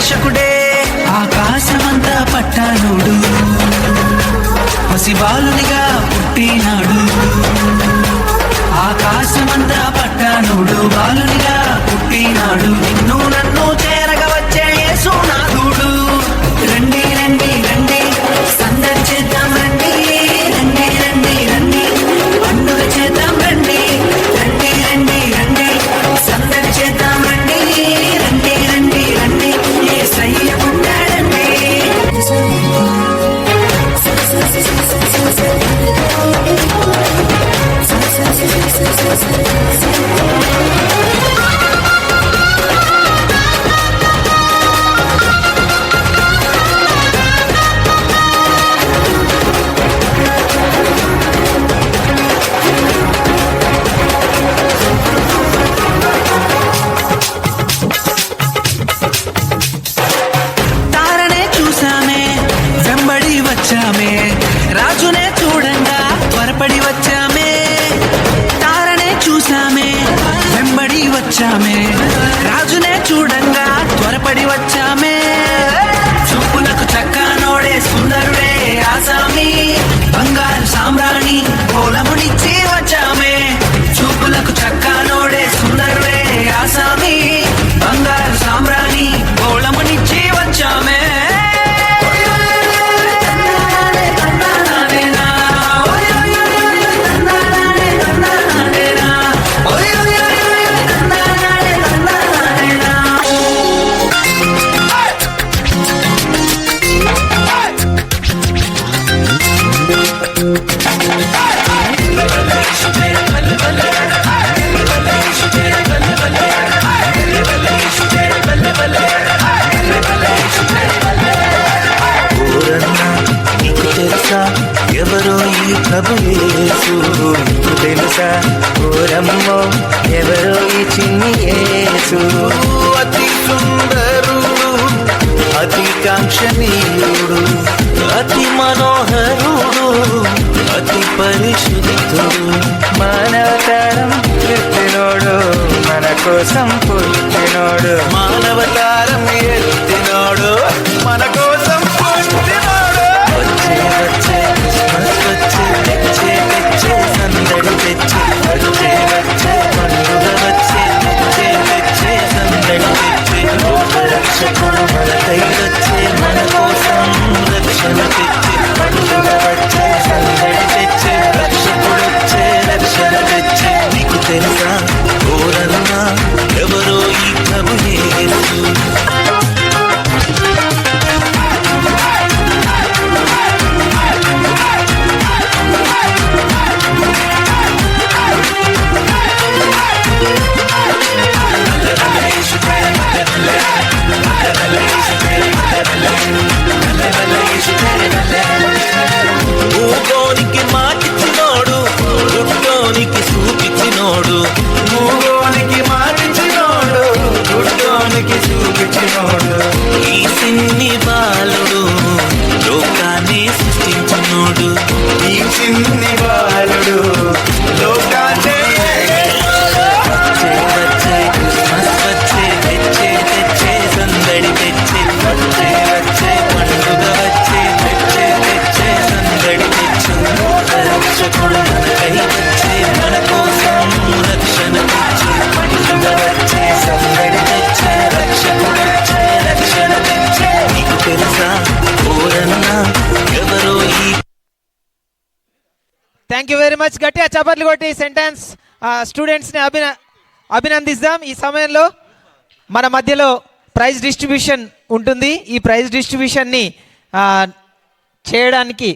రక్షకుడే ఆకాశమంతా పట్టానుడు పసిబాలునిగా పుట్టినాడు ఆకాశమంతా పట్టానుడు బాలునిగా పుట్టినాడు నిన్ను నన్ను చేరగా వచ్చే యేసునాథుడు రండి రండి రండి సందడి చేద్దాం రండి రండి రండి రండి పండుగ చేద్దాం రండి రండి రండి రండి సందడి చేద్దాం రండి రండి రండి రండి యేసయ్య పుట్టాడండి రాజునే చూడంగా త్వరపడి వచ్చామే తారనే చూసామే వెంబడి వచ్చామే రాజునే చూడంగా త్వరపడి వచ్చామే చూపులకు చక్కనోడే సుందరుడే ఆసామి బంగారు సామ్రాణి కోలమునిచ్చి వచ్చామే చూపులకు చక్కనోడే సుందరుడే ఆసామి బంగారు సామ్రాణి కోలమునిచ్చి వచ్చామే ఎవరో ఈ ప్రభు యేసు నీకు తెలుసా ఓరమ్మో ఎవరో ఈ చిన్ని యేసు అతి సుందరుడు అతి కాంక్షణీయుడు అతి మనోహరుడు అతి పరిశుద్ధుడు మానవతారం ఎత్తినోడు మన కోసం పుట్టినోడు మానవతారం ఎత్తినోడు మన కోసం పుట్టినోడు వచ్చే వచ్చే వచ్చే తెచ్చే తెచ్చే సందడి తెచ్చే వచ్చే వచ్చే పండుగ వచ్చే తెచ్చే తెచ్చే సందడి తెచ్చే రక్షకుడు మనకై వచ్చే మన కోసం రక్షణ తెచ్చే పండుగ వచ్చే సందడి తెచ్చే రక్షకుడు వచ్చే రక్షణ తెచ్చే నీకు తెలుసా ఓరన్నా ఎవరో ఈ ప్రభు యేసు ఊగోనికి మాటిచ్చినోడు గుడ్డోనికి చూపించినోడు ఊగోనికి మాటిచ్చినోడు గుడ్డోనికి చూపించినోడు ఈ సిన్ని బాలుడు లోకాన్ని సృష్టించినోడు ఈ చిన్ని బాలుడు లోకాన్ని వచ్చే వచ్చే క్రిస్మస్ వచ్చే తెచ్చే తెచ్చే సందడి తెచ్చే వచ్చే వచ్చే పండుగ వచ్చే తెచ్చే తెచ్చే సందడి తెచ్చే రక్షకుడు మనకై వచ్చే మన కోసం రక్షణ తెచ్చే పండుగ వచ్చే సందడి తెచ్చే రక్షకుడు వచ్చే రక్షణ తెచ్చే నీకు తెలుసా ఓరన్నా ఎవరో ఈ థ్యాంక్ యూ వెరీ మచ్ గట్టిగా చప్పట్లు కొట్టి సెంటెన్స్ స్టూడెంట్స్ని అభినందిద్దాం. ఈ సమయంలో మన మధ్యలో ప్రైజ్ డిస్ట్రిబ్యూషన్ ఉంటుంది. ఈ ప్రైజ్ డిస్ట్రిబ్యూషన్ని అనౌన్స్ చేయడానికి